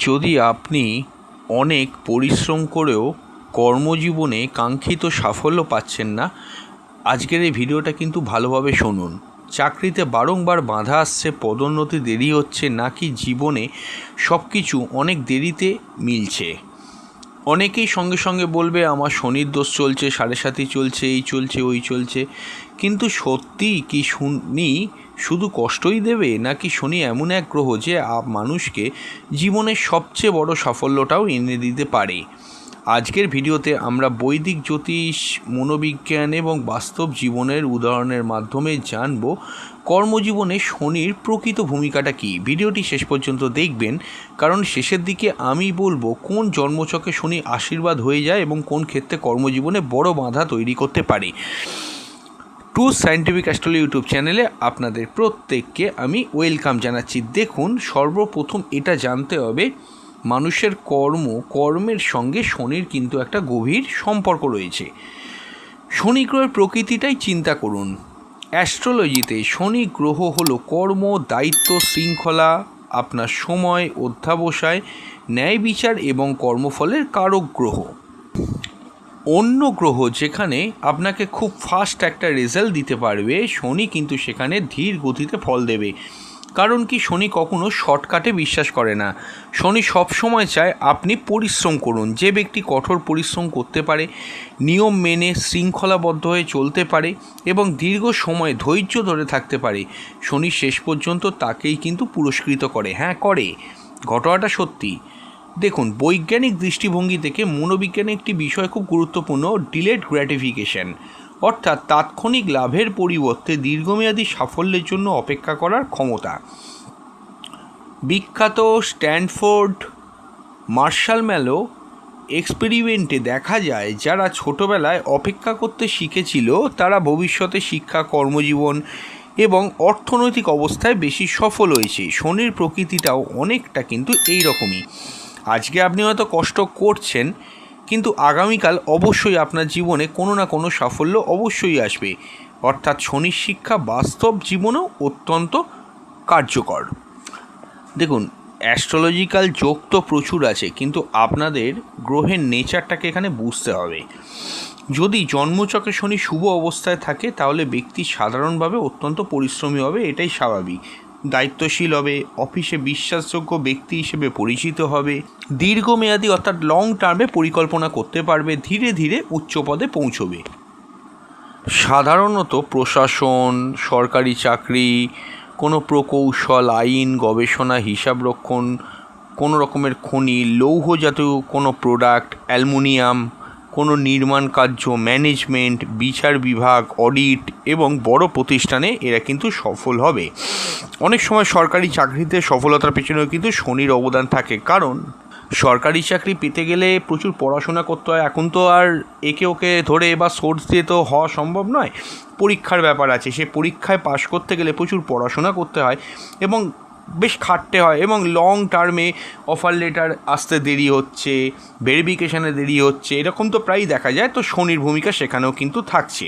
যদি আপনি অনেক পরিশ্রম করেও কর্মজীবনে কাঙ্ক্ষিত সাফল্য পাচ্ছেন না, আজকের এই ভিডিওটা কিন্তু ভালোভাবে শুনুন। চাকরিতে বারংবার বাধা আসছে, পদোন্নতি দেরি হচ্ছে, নাকি জীবনে সব কিছু অনেক দেরিতে মিলছে। অনেকেই সঙ্গে সঙ্গে বলবে আমার শনির দোষ চলছে, সাড়ে সাতি চলছে, এই চলছে ওই চলছে। কিন্তু সত্যি কি শনি শুধু কষ্টই দেবে, নাকি শনি এমন এক গ্রহ যে মানুষকে জীবনের সবচেয়ে বড় সাফল্যটাও এনে দিতে পারে? আজকের ভিডিওতে আমরা বৈদিক জ্যোতিষ, মনোবিজ্ঞান এবং বাস্তব জীবনের উদাহরণের মাধ্যমে জানব কর্মজীবনে শনির প্রকৃত ভূমিকাটা কী। ভিডিওটি শেষ পর্যন্ত দেখবেন, কারণ শেষের দিকে আমি বলবো কোন জন্মছকে শনি আশীর্বাদ হয়ে যায় এবং কোন ক্ষেত্রে কর্মজীবনে বড় বাধা তৈরি করতে পারে। টু সায়েন্টিফিক অ্যাস্ট্রোলজি ইউটিউব চ্যানেলে আপনাদের প্রত্যেককে আমি ওয়েলকাম জানাচ্ছি। দেখুন, সর্বপ্রথম এটা জানতে হবে মানুষের কর্মের সঙ্গে শনির কিন্তু একটা গভীর সম্পর্ক রয়েছে। শনি গ্রহের প্রকৃতিটাই চিন্তা করুন। অ্যাস্ট্রোলজিতে শনি গ্রহ হলো কর্ম, দায়িত্ব, শৃঙ্খলা, আপনার সময়, অধ্যাবসায়, ন্যায় বিচার এবং কর্মফলের কারক গ্রহ। অন্য গ্রহ যেখানে আপনাকে খুব ফাস্ট একটা রেজাল্ট দিতে পারবে, শনি কিন্তু সেখানে ধীর গতিতে ফল দেবে। কারণ কি, শনি কখনো শর্টকাটে বিশ্বাস করে না। শনি সবসময় চায় আপনি পরিশ্রম করুন। যে ব্যক্তি কঠোর পরিশ্রম করতে পারে, নিয়ম মেনে শৃঙ্খলাবদ্ধ হয়ে চলতে পারে এবং দীর্ঘ সময় ধৈর্য ধরে থাকতে পারে, শনি শেষ পর্যন্ত তাকেই কিন্তু পুরস্কৃত করে। হ্যাঁ, করে, ঘটনাটা সত্যি। দেখুন, বৈজ্ঞানিক দৃষ্টিভঙ্গি থেকে মনোবিজ্ঞানে একটি বিষয় খুব গুরুত্বপূর্ণ, ডিলেড গ্র্যাটিফিকেশন, অর্থাৎ তাৎক্ষণিক লাভের পরিবর্তে দীর্ঘমেয়াদী সাফল্যের জন্য অপেক্ষা করার ক্ষমতা। বিখ্যাত স্ট্যানফোর্ড মার্শাল ম্যালো এক্সপেরিমেন্টে দেখা যায়, যারা ছোটোবেলায় অপেক্ষা করতে শিখেছিল তারা ভবিষ্যতে শিক্ষা, কর্মজীবন এবং অর্থনৈতিক অবস্থায় বেশি সফল হয়েছে। শনির প্রকৃতিটাও অনেকটা কিন্তু এই রকমই। আজকে আপনি হয়তো কষ্ট করছেন, কিন্তু আগামীকাল অবশ্যই আপনার জীবনে কোনো না কোনো সাফল্য অবশ্যই আসবে। অর্থাৎ শনির শিক্ষা বাস্তব জীবনেও অত্যন্ত কার্যকর। দেখুন, অ্যাস্ট্রোলজিক্যাল যোগ তো প্রচুর আছে, কিন্তু আপনাদের গ্রহের নেচারটাকে এখানে বুঝতে হবে। যদি জন্মচক্রে শনি শুভ অবস্থায় থাকে, তাহলে ব্যক্তি সাধারণভাবে অত্যন্ত পরিশ্রমী হবে, এটাই স্বাভাবিক। দায়িত্বশীল হবে, অফিসে বিশ্বাসযোগ্য ব্যক্তি হিসেবে পরিচিত হবে, দীর্ঘমেয়াদী অর্থাৎ লং টার্মে পরিকল্পনা করতে পারবে, ধীরে ধীরে উচ্চ পদে পৌঁছবে। সাধারণত প্রশাসন, সরকারি চাকরি, কোনো প্রকৌশল, আইন, গবেষণা, হিসাবরক্ষণ, কোনো রকমের খনি, লৌহ জাতীয় কোনো প্রোডাক্ট, অ্যালুমিনিয়াম, কোনো নির্মাণ কার্য, ম্যানেজমেন্ট, বিচার বিভাগ, অডিট এবং বড় প্রতিষ্ঠানে এরা কিন্তু সফল হবে। অনেক সময় সরকারি চাকরিতে সফলতার পেছনেও কিন্তু শনির অবদান থাকে, কারণ সরকারি চাকরি পেতে গেলে প্রচুর পড়াশোনা করতে হয়। এখন তো আর একে ওকে ধরে বা সোর্স দিয়ে তো হওয়া সম্ভব নয়, পরীক্ষার ব্যাপার আছে। সে পরীক্ষায় পাশ করতে গেলে প্রচুর পড়াশোনা করতে হয় এবং বেশ খাটতে হয়, এবং লং টার্মে অফার লেটার আসতে দেরি হচ্ছে, ভেরিফিকেশানে দেরি হচ্ছে, এরকম তো প্রায়ই দেখা যায়। তো শনির ভূমিকা সেখানেও কিন্তু থাকছে।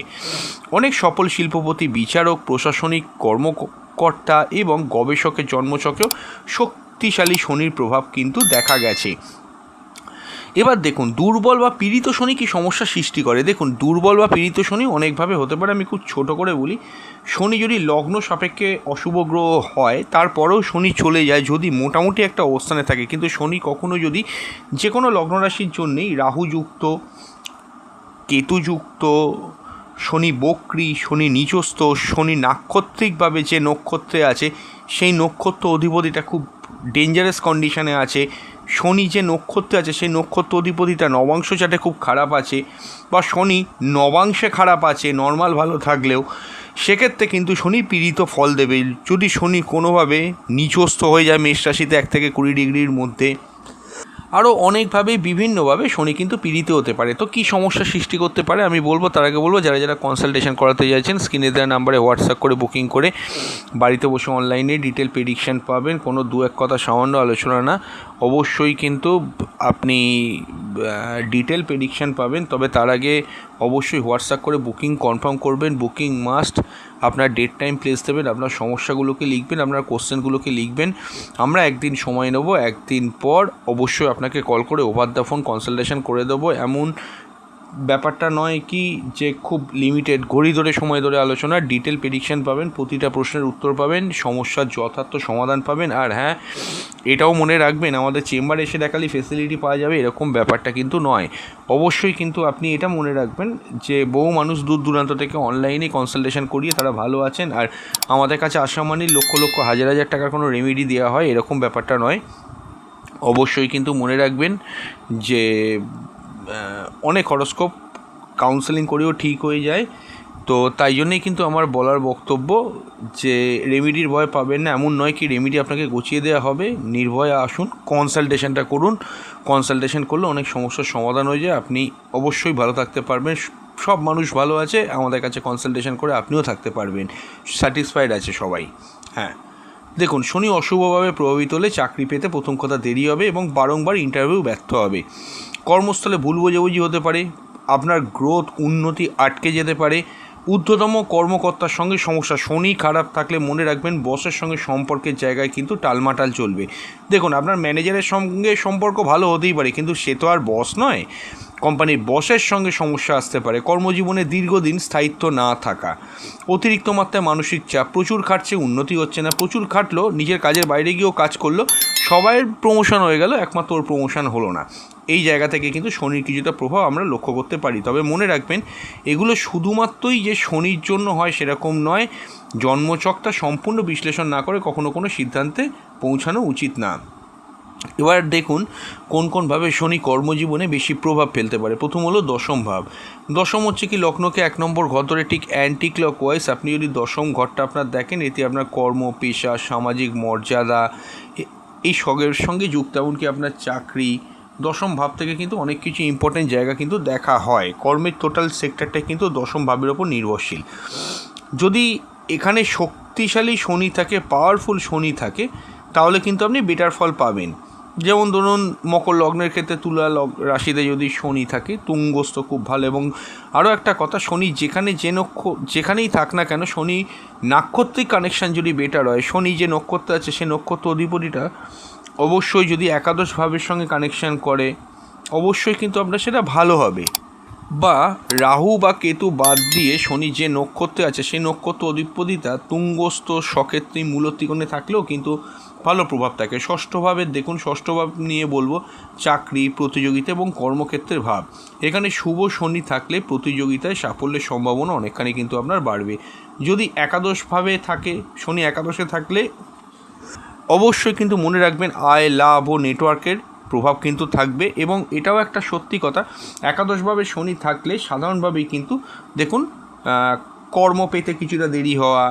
অনেক সফল শিল্পপতি, বিচারক, প্রশাসনিক কর্মকর্তা এবং গবেষকের জন্মচক্রেও শক্তিশালী শনির প্রভাব কিন্তু দেখা গেছে। এবার দেখুন, দুর্বল বা পীড়িত শনি কি সমস্যা সৃষ্টি করে। দেখুন, দুর্বল বা পীড়িত শনি অনেকভাবে হতে পারে। আমি খুব ছোট করে বলি, শনি যদি লগ্ন সাপেক্ষে অশুভ গ্রহ হয়, তারপরেও শনি চলে যায় যদি মোটামুটি একটা অবস্থানে থাকে। কিন্তু শনি কখনো যদি যে কোনো লগ্ন রাশির জন্যেই রাহুযুক্ত, কেতুযুক্ত, শনি বক্রী, শনি নিচস্থ, শনি নাক্ষত্রিকভাবে যে নক্ষত্রে আছে সেই নক্ষত্র অধিপতিটা খুব ডেঞ্জারাস কন্ডিশনে আছে, শনি যে নক্ষত্রে আছে সেই নক্ষত্র অধিপতিটা নবাংশ চাটে খুব খারাপ আছে, বা শনি নবাংশে খারাপ আছে নর্মাল ভালো থাকলেও, সেক্ষেত্রে কিন্তু শনি পীড়িত ফল দেবে। যদি শনি কোনোভাবে নিচস্থ হয়ে যায় মেষ রাশিতে 1 থেকে 20 ডিগ্রির মধ্যে, আরও অনেকভাবে বিভিন্নভাবে শনি কিন্তু পীড়িত হতে পারে। তো কী সমস্যা সৃষ্টি করতে পারে আমি বলবো। তার আগে বলবো, যারা যারা কনসালটেশন করাতে চাইছেন, স্ক্রিনে দেওয়া নাম্বারে হোয়াটসঅ্যাপ করে বুকিং করে বাড়িতে বসে অনলাইনে ডিটেল প্রেডিকশান পাবেন। কোনো দু এক কথা সামান্য আলোচনা না, অবশ্যই কিন্তু আপনি ডিটেল প্রেডিকশান পাবেন। তবে তার আগে অবশ্যই হোয়াটসঅ্যাপ করে বুকিং কনফার্ম করবেন। Booking must. আপনার ডেট টাইম প্লেস দেবেন, আপনার সমস্যাগুলোকে লিখবেন, আপনার কোশ্চেনগুলোকে লিখবেন। আমরা একদিন সময় নেব, একদিন পর অবশ্যই আপনাকে কল করে ওভার দ্য ফোন কনসালটেশন করে দেবো। এমন ব্যাপারটা নয় কি যে খুব লিমিটেড ঘড়ি ধরে সময় ধরে আলোচনা, ডিটেল প্রেডিকশান পাবেন, প্রতিটা প্রশ্নের উত্তর পাবেন, সমস্যার যথার্থ সমাধান পাবেন। আর হ্যাঁ, এটাও মনে রাখবেন, আমাদের চেম্বারে এসে দেখালেই ফেসিলিটি পাওয়া যাবে এরকম ব্যাপারটা কিন্তু নয়। অবশ্যই কিন্তু আপনি এটা মনে রাখবেন যে বহু মানুষ দূর দূরান্ত থেকে অনলাইনে কনসালটেশন করিয়ে তারা ভালো আছেন, আর আমাদের কাছে আসা মানে লক্ষ লক্ষ হাজার হাজার টাকার কোনো রেমেডি দেওয়া হয় এরকম ব্যাপারটা নয়। অবশ্যই কিন্তু মনে রাখবেন যে অনেক হরোস্কোপ কাউন্সেলিং করেও ঠিক হয়ে যায়। তো তাই জন্যেই কিন্তু আমার বলার বক্তব্য যে রেমেডির ভয় পাবেন না, এমন নয় কি রেমেডি আপনাকে গুছিয়ে দেওয়া হবে। নির্ভয়ে আসুন, কনসালটেশনটা করুন। কনসালটেশন করলে অনেক সমস্যার সমাধান হয়ে যায়, আপনি অবশ্যই ভালো থাকতে পারবেন। সব মানুষ ভালো আছে, আমাদের কাছে কনসালটেশন করে আপনিও থাকতে পারবেন, স্যাটিসফাইড আছে সবাই। হ্যাঁ, দেখুন, শনি অশুভভাবে প্রভাবিত হলে চাকরি পেতে প্রথম কথা দেরি হবে এবং বারংবার ইন্টারভিউ ব্যর্থ হবে। কর্মস্থলে ভুল বোঝাবুঝি হতে পারে, আপনার গ্রোথ উন্নতি আটকে যেতে পারে, ঊর্ধ্বতম কর্মকর্তার সঙ্গে সমস্যা। শনি খারাপ থাকলে মনে রাখবেন বসের সঙ্গে সম্পর্কের জায়গায় কিন্তু টালমাটাল চলবে। দেখুন, আপনার ম্যানেজারের সঙ্গে সম্পর্ক ভালো হতেই পারে, কিন্তু সে তো আর বস নয়। কোম্পানির বসের সঙ্গে সমস্যা আসতে পারে। কর্মজীবনে দীর্ঘদিন স্থায়িত্ব না থাকা, অতিরিক্ত মাত্রায় মানসিক চাপ, প্রচুর খাটছে উন্নতি হচ্ছে না, প্রচুর খাটলো নিজের কাজের বাইরে গিয়েও কাজ করলো, সবাইয়ের প্রমোশন হয়ে গেল, একমাত্র ওর প্রমোশন হলো না। এই জায়গা থেকে কিন্তু শনির কিছুটা প্রভাব আমরা লক্ষ্য করতে পারি। তবে মনে রাখবেন এগুলো শুধুমাত্রই যে শনির জন্য হয় সেরকম নয়। জন্মচকটা সম্পূর্ণ বিশ্লেষণ না করে কখনো কোনো সিদ্ধান্তে পৌঁছানো উচিত না। এবার দেখুন কোন কোনভাবে শনি কর্মজীবনে বেশি প্রভাব ফেলতে পারে। প্রথম হলো দশম ভাব। দশম হচ্ছে কি লগ্নকে 1 নম্বর ঘর ধরে ঠিক অ্যান্টি ক্লকওয়াইজ আপনি যদি দশম ঘরটা আপনার দেখেন, এতে আপনার কর্ম, পেশা, সামাজিক মর্যাদা এই সবের সঙ্গে যুক্ত, এমনকি আপনার চাকরি। দশম ভাব থেকে কিন্তু অনেক কিছু ইম্পর্টেন্ট জায়গা কিন্তু দেখা হয়। কর্মের টোটাল সেক্টরটা কিন্তু দশম ভাবের ওপর নির্ভরশীল। যদি এখানে শক্তিশালী শনি থাকে, পাওয়ারফুল শনি থাকে, তাহলে কিন্তু আপনি বেটার ফল পাবেন। যেমন ধরুন মকর লগ্নের ক্ষেত্রে তুলা রাশিতে যদি শনি থাকে, তুঙ্গস্থ খুব ভালো। এবং আরও একটা কথা, শনি যেখানেই থাক না কেন, শনি নাক্ষত্রিক কানেকশান যদি বেটার হয়, শনি যে নক্ষত্র আছে সে নক্ষত্র অধিপতিটা অবশ্যই যদি একাদশ ভাবের সঙ্গে কানেকশান করে, অবশ্যই কিন্তু আপনার সেটা ভালো হবে। বা রাহু বা কেতু বাদ দিয়ে শনি যে নক্ষত্রে আছে সেই নক্ষত্র অধিপতিটা তুঙ্গস্থ সক্ষেত্রী মূলত্রিকোণে থাকলেও কিন্তু ভালো প্রভাব থাকে। ষষ্ঠ ভাবের দেখুন, ষষ্ঠ ভাব নিয়ে বলবো চাকরি, প্রতিযোগিতা এবং কর্মক্ষেত্রের ভাব। এখানে শুভ শনি থাকলে প্রতিযোগিতায় সাফল্যের সম্ভাবনা অনেকখানি কিন্তু আপনার বাড়বে। যদি একাদশভাবে থাকে, শনি একাদশে থাকলে অবশ্যই কিন্তু মনে রাখবেন আয়, লাভ ও নেটওয়ার্কের প্রভাব কিন্তু থাকবে। এবং এটাও একটা সত্যি কথা, একাদশভাবে শনি থাকলে সাধারণভাবেই কিন্তু দেখুন কর্ম পেতে কিছুটা দেরি হওয়া,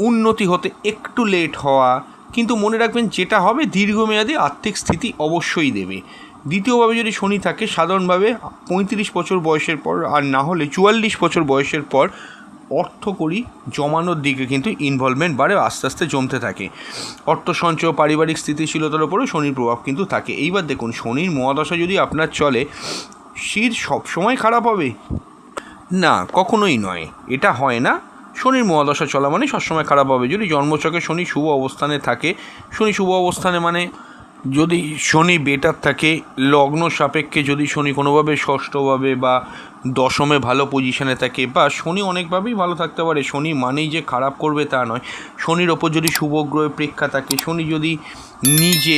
উন্নতি হতে একটু লেট হওয়া, কিন্তু মনে রাখবেন যেটা হবে দীর্ঘমেয়াদী আর্থিক স্থিতি অবশ্যই দেবে। দ্বিতীয়ভাবে যদি শনি থাকে, সাধারণভাবে 35 বছর বয়সের পর, আর না হলে 44 বছর বয়সের পর অর্থকড়ি জমানোর দিকে কিন্তু ইনভলভমেন্ট বাড়ে, আস্তে আস্তে জমতে থাকে। অর্থ সঞ্চয়, পারিবারিক স্থিতিশীলতার উপরেও শনির প্রভাব কিন্তু থাকে। এইবার দেখুন, শনির মহাদশা যদি আপনার চলে, শীত সবসময় খারাপ হবে না, কখনোই নয়, এটা হয় না। শনির মহাদশা চলা মানে সবসময় খারাপ হবে। যদি জন্মছকে শনি শুভ অবস্থানে থাকে, শনি শুভ অবস্থানে মানে যদি শনি বেটার থাকে, লগ্ন সাপেক্ষে যদি শনি কোনোভাবে ষষ্ঠভাবে বা দশমে ভালো পজিশানে থাকে, বা শনি অনেকভাবেই ভালো থাকতে পারে, শনি মানেই যে খারাপ করবে তা নয়। শনির ওপর যদি শুভ গ্রহের প্রেক্ষা থাকে, শনি যদি নিজে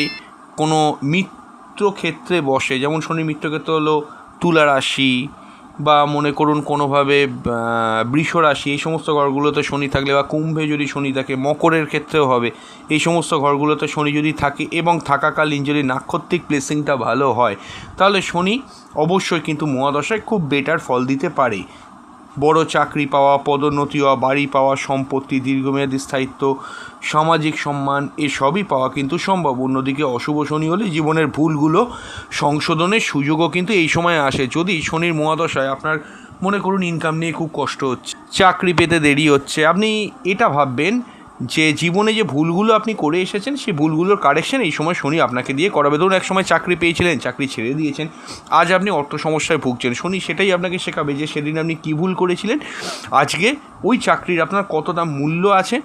কোনো মিত্রক্ষেত্রে বসে, যেমন শনি মিত্রক্ষেত্র হলো তুলা রাশি, বা মনে করুন কোনোভাবে বৃষ রাশি, এই সমস্ত ঘরগুলোতে শনি থাকলে, বা কুম্ভে যদি শনি থাকে, মকরের ক্ষেত্রেও হবে, এই সমস্ত ঘরগুলোতে শনি যদি থাকে এবং থাকাকালীন যদি নাক্ষত্রিক প্লেসিংটা ভালো হয়, তাহলে শনি অবশ্যই কিন্তু মহাদশায় খুব বেটার ফল দিতে পারে। বড় চাকরি পাওয়া, পদোন্নতি হওয়া, বাড়ি পাওয়া, সম্পত্তি, দীর্ঘমেয়াদী স্থায়িত্ব, সামাজিক সম্মান, এসবই পাওয়া কিন্তু সম্ভব। অন্যদিকে অশুভ শনি হলে জীবনের ভুলগুলো সংশোধনের সুযোগও কিন্তু এই সময় আসে। যদি শনির মহাদশায় আপনার মনে করুন ইনকাম নিয়ে খুব কষ্ট হচ্ছে, চাকরি পেতে দেরি হচ্ছে, আপনি এটা ভাববেন যে জীবনে যে ভুলগুলো আপনি করে এসেছেন সেই ভুলগুলোর কারেকশন এই সময় শনি আপনাকে দিয়ে করাবে। ধরুন এক সময় চাকরি পেয়েছিলেন, চাকরি ছেড়ে দিয়েছেন, আজ আপনি অর্থ সমস্যায় ভুগছেন, শনি সেটাই আপনাকে শেখাবে যে সেদিন আপনি কী ভুল করেছিলেন, আজকে ওই চাকরির আপনার কতটা মূল্য আছে,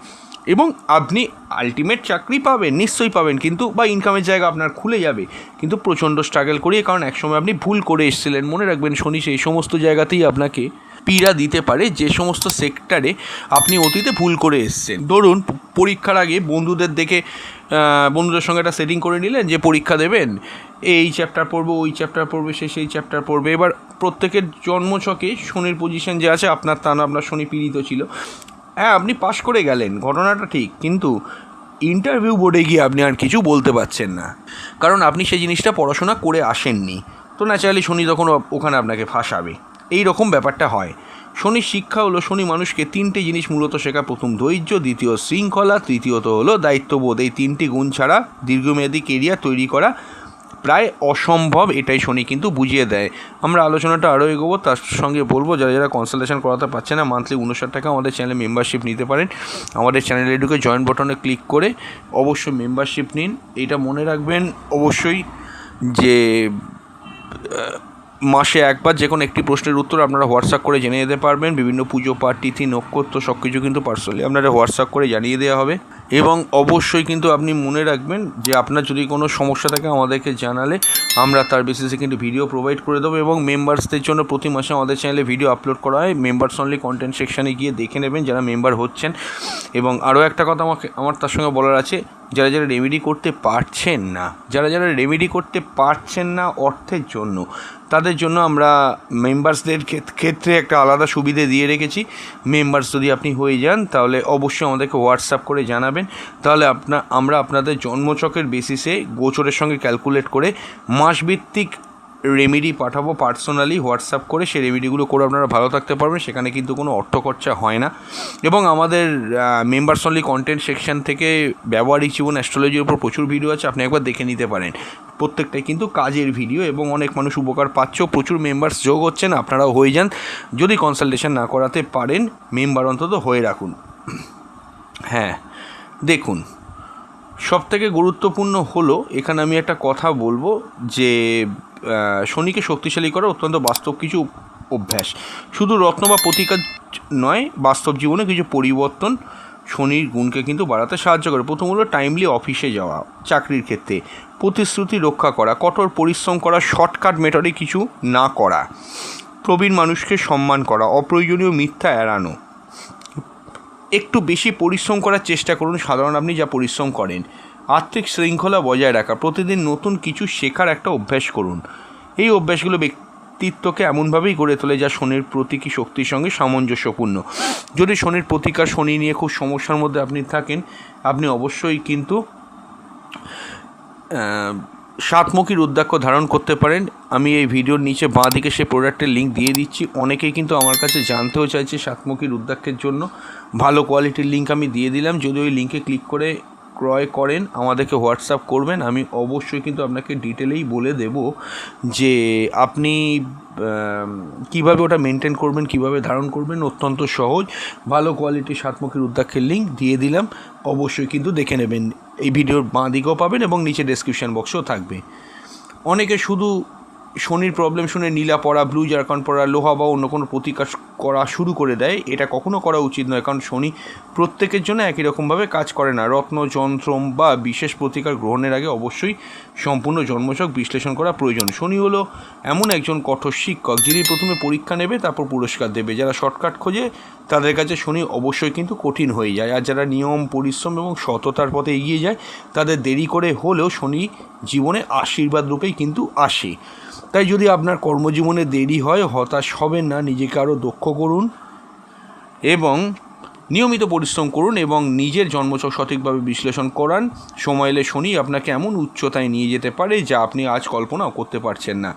এবং আপনি আলটিমেট চাকরি পাবেন, নিশ্চয়ই পাবেন, কিন্তু বা ইনকামের জায়গা আপনার খুলে যাবে, কিন্তু প্রচণ্ড স্ট্রাগল করিয়ে, কারণ একসময় আপনি ভুল করে এসেছিলেন। মনে রাখবেন শনি সেই সমস্ত জায়গাতেই আপনাকে পীড়া দিতে পারে যে সমস্ত সেক্টরে আপনি অতীতে ভুল করে এসেছেন। ধরুন পরীক্ষার আগে বন্ধুদের সঙ্গে একটা সেটিং করে নিলেন যে পরীক্ষা দেবেন, এই চ্যাপ্টার পড়বে, ওই চ্যাপ্টার পড়বে, সে সেই চ্যাপ্টার পড়বে। এবার প্রত্যেকের জন্মছকে শনির পজিশন যে আছে, আপনার তা না, আপনার শনি পীড়িত ছিল, হ্যাঁ আপনি পাশ করে গেলেন, ঘটনাটা ঠিক, কিন্তু ইন্টারভিউ বোর্ডে গিয়ে আপনি আর কিছু বলতে পারছেন না, কারণ আপনি সেই জিনিসটা পড়াশোনা করে আসেননি। তো ন্যাচারালি শনি তখন ওখানে আপনাকে ফাঁসাবে, এই রকম ব্যাপারটা হয়। শনির শিক্ষা হলো, শনি মানুষকে তিনটে জিনিস মূলত শেখায়। প্রথম ধৈর্য, দ্বিতীয় শৃঙ্খলা, তৃতীয়ত হলো দায়িত্ববোধ। এই তিনটি গুণ ছাড়া দীর্ঘমেয়াদী কেরিয়ার তৈরি করা প্রায় অসম্ভব, এটাই শনি কিন্তু বুঝিয়ে দেয়। আমরা আলোচনাটা আরও এগোবো, তার সঙ্গে বলবো যারা যারা কনসালটেশন করাতে পারছে না, মান্থলি 59 টাকা আমাদের চ্যানেলে মেম্বারশিপ নিতে পারেন। আমাদের চ্যানেলে ঢুকে জয়েন বাটনে ক্লিক করে অবশ্যই মেম্বারশিপ নিন। এটা মনে রাখবেন অবশ্যই যে মাসে একবার যে কোনো একটি প্রশ্নের উত্তর আপনারা হোয়াটসঅ্যাপ করে জেনে যেতে পারবেন। বিভিন্ন পুজো পাঠ, তিথি, নক্ষত্র সব কিছু কিন্তু পার্সোনালি আপনারা হোয়াটসঅ্যাপ করে জানিয়ে দেওয়া হবে। এবং অবশ্যই কিন্তু আপনি মনে রাখবেন যে আপনার যদি কোনো সমস্যা থাকে আমাদেরকে জানালে আমরা তার বেসিসে কিন্তু ভিডিও প্রোভাইড করে দেবো। এবং মেম্বার্সদের জন্য প্রতি মাসে আমাদের চ্যানেলে ভিডিও আপলোড করা হয়, মেম্বার্স অনলি কন্টেন্ট সেকশানে গিয়ে দেখে নেবেন যারা মেম্বার হচ্ছেন। এবং আরও একটা কথা আমার তার সঙ্গে বলার আছে, যারা যারা রেমেডি করতে পারছেন না অর্থের জন্য, তাদের জন্য আমরা মেম্বার্সদের ক্ষেত্রে একটা আলাদা সুবিধে দিয়ে রেখেছি। মেম্বার্স যদি আপনি হয়ে যান তাহলে অবশ্যই আমাদেরকে হোয়াটসঅ্যাপ করে জানাবেন, তাহলে আমরা আপনাদের জন্মছকের বেসিসে গোচরের সঙ্গে ক্যালকুলেট করে মাসভিত্তিক রেমেডি পাঠাবো পার্সোনালি হোয়াটসঅ্যাপ করে। সেই রেমেডিগুলো করে আপনারা ভালো থাকতে পারবেন, সেখানে কিন্তু কোনো অর্থ খরচা হয় না। এবং আমাদের মেম্বার্স অনলি কন্টেন্ট সেকশন থেকে ব্যবহারিক জীবন অ্যাস্ট্রোলজির উপর প্রচুর ভিডিও আছে, আপনি একবার দেখে নিতে পারেন। প্রত্যেকটাই কিন্তু কাজের ভিডিও এবং অনেক মানুষ উপকার পাচ্ছেও, প্রচুর মেম্বার্স যোগ হচ্ছেন, আপনারাও হয়ে যান। যদি কনসালটেশন না করাতে পারেন, মেম্বার অন্তত হয়ে রাখুন। হ্যাঁ দেখুন, সবথেকে গুরুত্বপূর্ণ হলো এখানে আমি একটা কথা বলবো যে শনিকে শক্তিশালী করা অত্যন্ত বাস্তব কিছু অভ্যাস, শুধু রত্ন বা প্রতিকার নয়, বাস্তব জীবনে কিছু পরিবর্তন শনির গুণকে কিন্তু বাড়াতে সাহায্য করে। প্রথম হলো টাইমলি অফিসে যাওয়া, চাকরির ক্ষেত্রে প্রতিশ্রুতি রক্ষা করা, কঠোর পরিশ্রম করা, শর্টকাট মেথডে কিছু না করা, প্রবীণ মানুষকে সম্মান করা, অপ্রয়োজনীয় মিথ্যা এড়ানো, একটু বেশি পরিশ্রম করার চেষ্টা করুন সাধারণ আপনি যা পরিশ্রম করেন, আর্থিক শৃঙ্খলা বজায় রাখা, প্রতিদিন নতুন কিছু শেখার একটা অভ্যাস করুন। এই অভ্যাসগুলো ব্যক্তিত্বকে এমনভাবেই গড়ে তোলে যা শনির প্রতীকী শক্তির সঙ্গে সামঞ্জস্যপূর্ণ। যদি শনির প্রতিকার, শনি নিয়ে খুব সমস্যার মধ্যে আপনি থাকেন, আপনি অবশ্যই কিন্তু সাতমুখী রুদ্রাক্ষ ধারণ করতে পারেন। আমি এই ভিডিওর নিচে বাঁ দিকে সে প্রোডাক্টের লিঙ্ক দিয়ে দিচ্ছি। অনেকেই কিন্তু আমার কাছে জানতেও চাইছে সাতমুখী রুদ্রাক্ষের জন্য, ভালো কোয়ালিটির লিঙ্ক আমি দিয়ে দিলাম। যদি ওই লিঙ্কে ক্লিক করে ক্রয় করেন আমাদেরকে হোয়াটসঅ্যাপ করবেন, আমি অবশ্যই কিন্তু আপনাকে ডিটেলেই বলে দেব যে আপনি কীভাবে ওটা মেনটেন করবেন, কিভাবে ধারণ করবেন। অত্যন্ত সহজ, ভালো কোয়ালিটির সাতমুখী রুদ্রাক্ষের লিঙ্ক দিয়ে দিলাম, অবশ্যই কিন্তু দেখে নেবেন। এই ভিডিওর বাঁ দিকেও পাবেন এবং নিচে ডেসক্রিপশান বক্সেও থাকবে। অনেকে শুধু শনির প্রবলেম শুনে নীলা পড়া, ব্লু জারকন পড়া, লোহা বা অন্য কোনো প্রতিকার করা শুরু করে দেয়, এটা কখনো করা উচিত নয়, কারণ শনি প্রত্যেকের জন্য একই রকমভাবে কাজ করে না। রত্ন, যন্ত্রম বা বিশেষ প্রতিকার গ্রহণের আগে অবশ্যই সম্পূর্ণ জন্মছক বিশ্লেষণ করা প্রয়োজন। শনি হলো এমন একজন কঠোর শিক্ষক যিনি প্রথমে পরীক্ষা নেবে, তারপর পুরস্কার দেবে। যারা শর্টকাট খোঁজে তাদের কাছে শনি অবশ্যই কিন্তু কঠিন হয়ে যায়, আর যারা নিয়ম, পরিশ্রম এবং সততার পথে এগিয়ে যায় তাদের দেরি করে হলেও শনি জীবনে আশীর্বাদ রূপেই কিন্তু আসে। তাই যদি আপনার কর্মজীবনে দেরি হয়, হতাশ হবেন না, নিজেকে আরও দক্ষ করুন এবং নিয়মিত পরিশ্রম করুন এবং নিজের জন্মছক সঠিকভাবে বিশ্লেষণ করান। সময় এলে শনি আপনাকে এমন উচ্চতায় নিয়ে যেতে পারে যা আপনি আজ কল্পনাও করতে পারছেন না।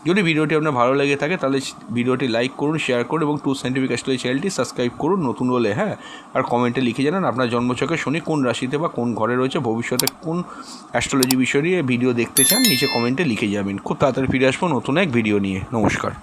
যদি ভিডিওটি আপনার ভালো লেগে থাকে তাহলে ভিডিওটি লাইক করুন, শেয়ার করুন এবং ট্রু সায়েন্টিফিক অ্যাস্ট্রোলজি চ্যানেলটি সাবস্ক্রাইব করুন নতুন হলে। হ্যাঁ, আর কমেন্টে লিখে জানান আপনার জন্মছকে শনি কোন রাশিতে বা কোন ঘরে রয়েছে, ভবিষ্যতে কোন অ্যাস্ট্রোলজি বিষয় নিয়ে ভিডিও দেখতে চান, নিচে কমেন্টে লিখে যাবেন। খুব তাড়াতাড়ি ফিরে আসবো নতুন এক ভিডিও নিয়ে। নমস্কার।